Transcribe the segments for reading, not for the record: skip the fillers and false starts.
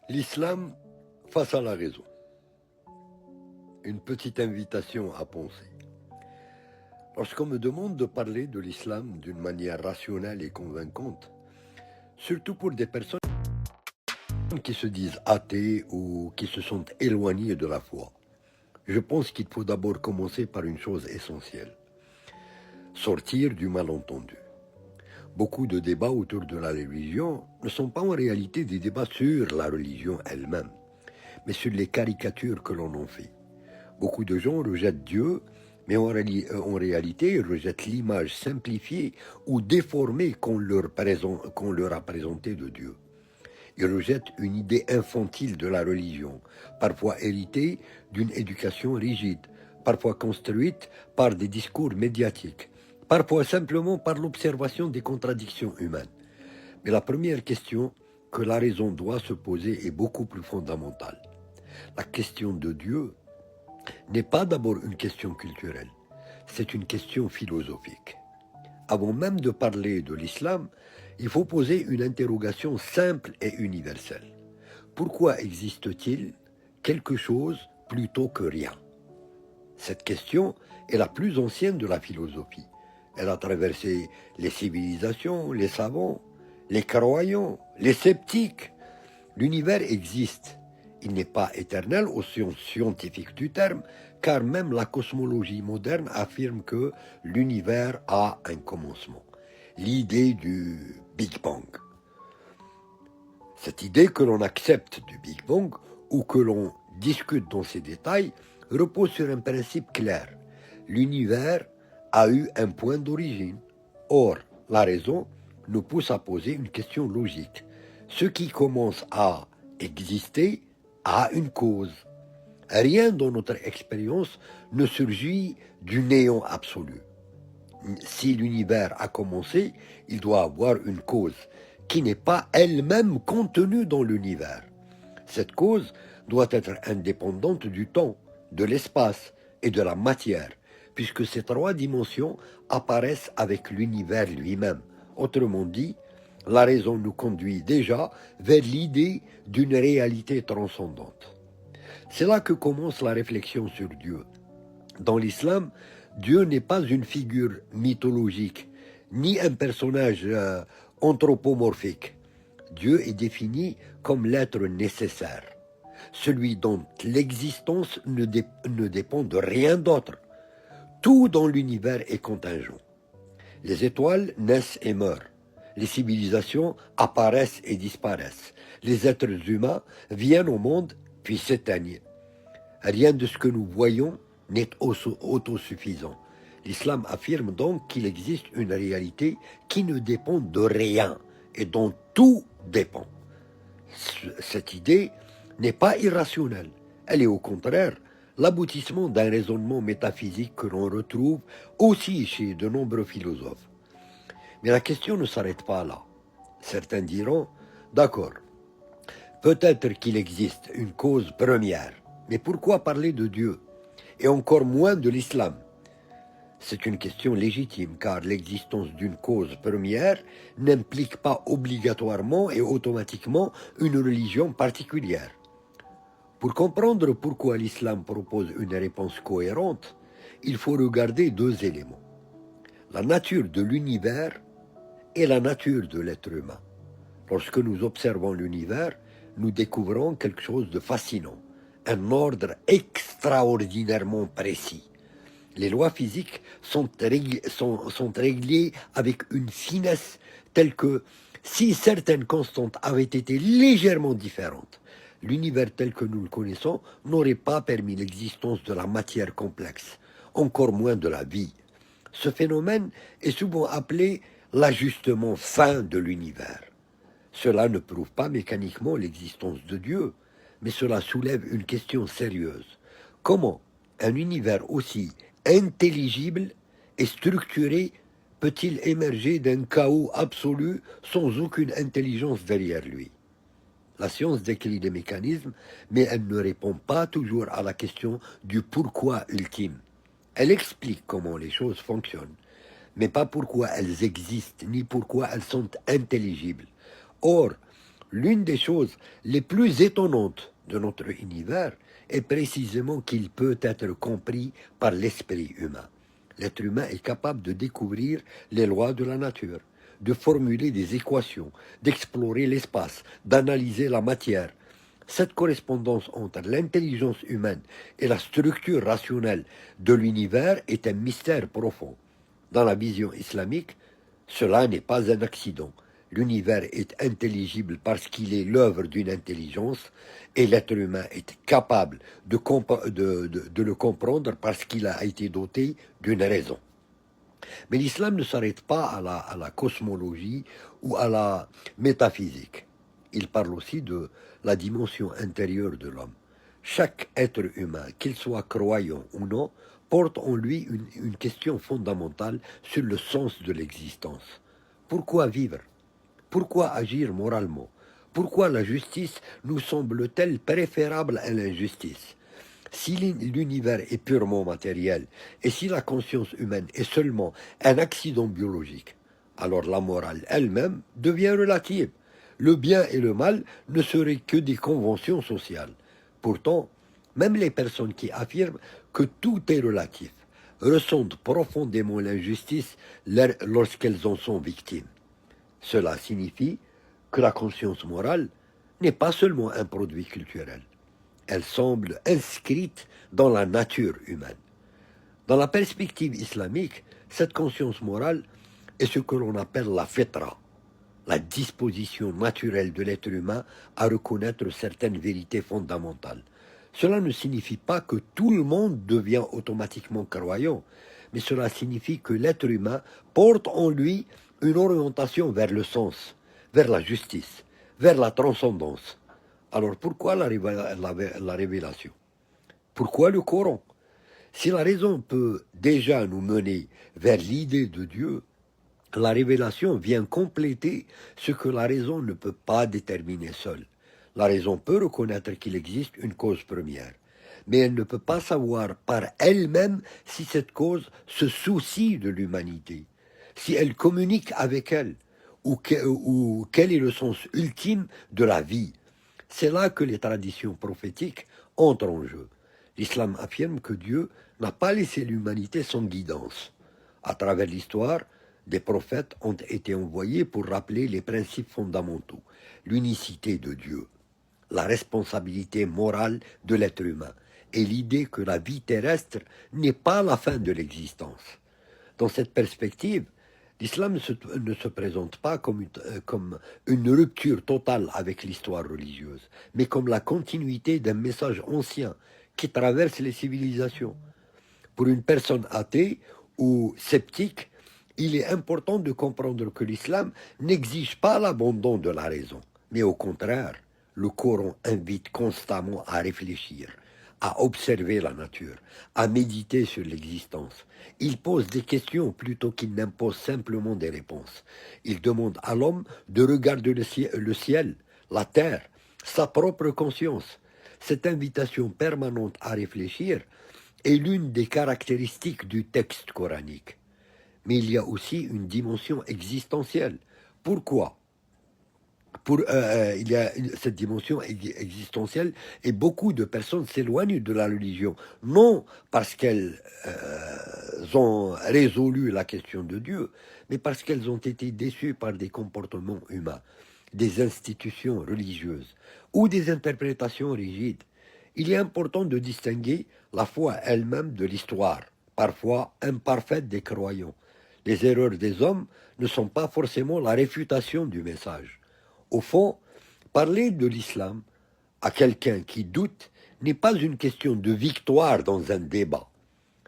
L'islam face à la raison. Une petite invitation à penser. Lorsqu'on me demande de parler de l'islam d'une manière rationnelle et convaincante, surtout pour des personnes qui se disent athées ou qui se sont éloignées de la foi, je pense qu'il faut d'abord commencer par une chose essentielle. Sortir du malentendu. Beaucoup de débats autour de la religion ne sont pas en réalité des débats sur la religion elle-même, mais sur les caricatures que l'on en fait. Beaucoup de gens rejettent Dieu, mais en réalité, ils rejettent l'image simplifiée ou déformée qu'on leur a présentée de Dieu. Ils rejettent une idée infantile de la religion, parfois héritée d'une éducation rigide, parfois construite par des discours médiatiques, parfois simplement par l'observation des contradictions humaines. Mais la première question que la raison doit se poser est beaucoup plus fondamentale. La question de Dieu n'est pas d'abord une question culturelle, c'est une question philosophique. Avant même de parler de l'islam, il faut poser une interrogation simple et universelle. Pourquoi existe-t-il quelque chose plutôt que rien? Cette question est la plus ancienne de la philosophie. Elle a traversé les civilisations, les savants, les croyants, les sceptiques. L'univers existe. Il n'est pas éternel au sens scientifique du terme, car même la cosmologie moderne affirme que l'univers a un commencement. L'idée du Big Bang. Cette idée que l'on accepte du Big Bang ou que l'on discute dans ses détails repose sur un principe clair. L'univers a eu un point d'origine. Or, la raison nous pousse à poser une question logique. Ce qui commence à exister a une cause. Rien dans notre expérience ne surgit du néant absolu. Si l'univers a commencé, il doit avoir une cause qui n'est pas elle-même contenue dans l'univers. Cette cause doit être indépendante du temps, de l'espace et de la matière, puisque ces trois dimensions apparaissent avec l'univers lui-même. Autrement dit, la raison nous conduit déjà vers l'idée d'une réalité transcendante. C'est là que commence la réflexion sur Dieu. Dans l'islam, Dieu n'est pas une figure mythologique, ni un personnage anthropomorphique. Dieu est défini comme l'être nécessaire, celui dont l'existence ne dépend de rien d'autre. Tout dans l'univers est contingent. Les étoiles naissent et meurent. Les civilisations apparaissent et disparaissent. Les êtres humains viennent au monde puis s'éteignent. Rien de ce que nous voyons n'est autosuffisant. L'islam affirme donc qu'il existe une réalité qui ne dépend de rien et dont tout dépend. Cette idée n'est pas irrationnelle. Elle est au contraire l'aboutissement d'un raisonnement métaphysique que l'on retrouve aussi chez de nombreux philosophes. Mais la question ne s'arrête pas là. Certains diront, d'accord, peut-être qu'il existe une cause première, mais pourquoi parler de Dieu, et encore moins de l'islam? C'est une question légitime, car l'existence d'une cause première n'implique pas obligatoirement et automatiquement une religion particulière. Pour comprendre pourquoi l'islam propose une réponse cohérente, il faut regarder deux éléments: la nature de l'univers et la nature de l'être humain. Lorsque nous observons l'univers, nous découvrons quelque chose de fascinant, un ordre extraordinairement précis. Les lois physiques sont réglées avec une finesse telle que si certaines constantes avaient été légèrement différentes, l'univers tel que nous le connaissons n'aurait pas permis l'existence de la matière complexe, encore moins de la vie. Ce phénomène est souvent appelé l'ajustement fin de l'univers. Cela ne prouve pas mécaniquement l'existence de Dieu, mais cela soulève une question sérieuse. Comment un univers aussi intelligible et structuré peut-il émerger d'un chaos absolu sans aucune intelligence derrière lui? La science décrit des mécanismes, mais elle ne répond pas toujours à la question du pourquoi ultime. Elle explique comment les choses fonctionnent, mais pas pourquoi elles existent, ni pourquoi elles sont intelligibles. Or, L'une des choses les plus étonnantes de notre univers est précisément qu'il peut être compris par l'esprit humain. L'être humain est capable de découvrir les lois de la nature, de formuler des équations, d'explorer l'espace, d'analyser la matière. Cette correspondance entre l'intelligence humaine et la structure rationnelle de l'univers est un mystère profond. Dans la vision islamique, cela n'est pas un accident. L'univers est intelligible parce qu'il est l'œuvre d'une intelligence et l'être humain est capable de le comprendre parce qu'il a été doté d'une raison. Mais l'islam ne s'arrête pas à la cosmologie ou à la métaphysique. Il parle aussi de la dimension intérieure de l'homme. Chaque être humain, qu'il soit croyant ou non, porte en lui une question fondamentale sur le sens de l'existence. Pourquoi vivre? Pourquoi agir moralement? Pourquoi la justice nous semble-t-elle préférable à l'injustice? Si l'univers est purement matériel et si la conscience humaine est seulement un accident biologique, alors la morale elle-même devient relative. Le bien et le mal ne seraient que des conventions sociales. Pourtant, même les personnes qui affirment que tout est relatif ressentent profondément l'injustice lorsqu'elles en sont victimes. Cela signifie que la conscience morale n'est pas seulement un produit culturel. Elle semble inscrite dans la nature humaine. Dans la perspective islamique, cette conscience morale est ce que l'on appelle la fitra, la disposition naturelle de l'être humain à reconnaître certaines vérités fondamentales. Cela ne signifie pas que tout le monde devient automatiquement croyant, mais cela signifie que l'être humain porte en lui une orientation vers le sens, vers la justice, vers la transcendance. Alors pourquoi la révélation? Pourquoi le Coran? Si la raison peut déjà nous mener vers l'idée de Dieu, la révélation vient compléter ce que la raison ne peut pas déterminer seule. La raison peut reconnaître qu'il existe une cause première, mais elle ne peut pas savoir par elle-même si cette cause se soucie de l'humanité, si elle communique avec elle, ou quel est le sens ultime de la vie. C'est là que les traditions prophétiques entrent en jeu. L'islam affirme que Dieu n'a pas laissé l'humanité sans guidance. À travers l'histoire, des prophètes ont été envoyés pour rappeler les principes fondamentaux, l'unicité de Dieu, la responsabilité morale de l'être humain et l'idée que la vie terrestre n'est pas la fin de l'existence. Dans cette perspective, l'islam ne se présente pas comme une rupture totale avec l'histoire religieuse, mais comme la continuité d'un message ancien qui traverse les civilisations. Pour une personne athée ou sceptique, il est important de comprendre que l'islam n'exige pas l'abandon de la raison, mais au contraire, le Coran invite constamment à réfléchir, à observer la nature, à méditer sur l'existence. Il pose des questions plutôt qu'il n'impose simplement des réponses. Il demande à l'homme de regarder le ciel, la terre, sa propre conscience. Cette invitation permanente à réfléchir est l'une des caractéristiques du texte coranique. Mais il y a aussi une dimension existentielle. Pourquoi? Il y a cette dimension existentielle et beaucoup de personnes s'éloignent de la religion, non parce qu'elles ont résolu la question de Dieu, mais parce qu'elles ont été déçues par des comportements humains, des institutions religieuses ou des interprétations rigides. Il est important de distinguer la foi elle-même de l'histoire, parfois imparfaite des croyants. Les erreurs des hommes ne sont pas forcément la réfutation du message. Au fond, parler de l'islam à quelqu'un qui doute n'est pas une question de victoire dans un débat.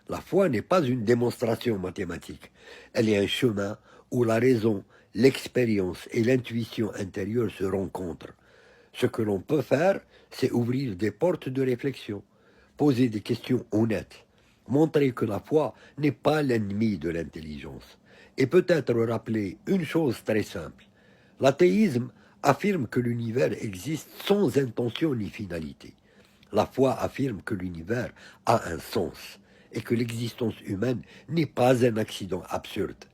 La foi n'est pas une démonstration mathématique. Elle est un chemin où la raison, l'expérience et l'intuition intérieure se rencontrent. Ce que l'on peut faire, c'est ouvrir des portes de réflexion, poser des questions honnêtes, montrer que la foi n'est pas l'ennemi de l'intelligence, et peut-être rappeler une chose très simple. L'athéisme affirme que l'univers existe sans intention ni finalité. La foi affirme que l'univers a un sens et que l'existence humaine n'est pas un accident absurde.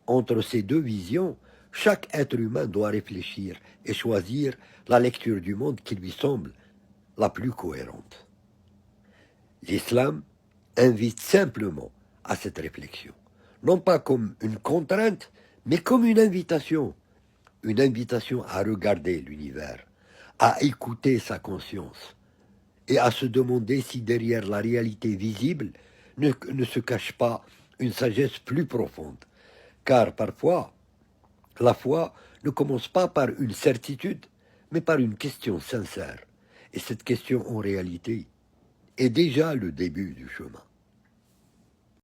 Entre ces deux visions, chaque être humain doit réfléchir et choisir la lecture du monde qui lui semble la plus cohérente. L'islam invite simplement à cette réflexion, non pas comme une contrainte, mais comme une invitation à regarder l'univers, à écouter sa conscience et à se demander si derrière la réalité visible ne se cache pas une sagesse plus profonde. Car parfois, la foi ne commence pas par une certitude, mais par une question sincère. Et cette question, en réalité, est déjà le début du chemin.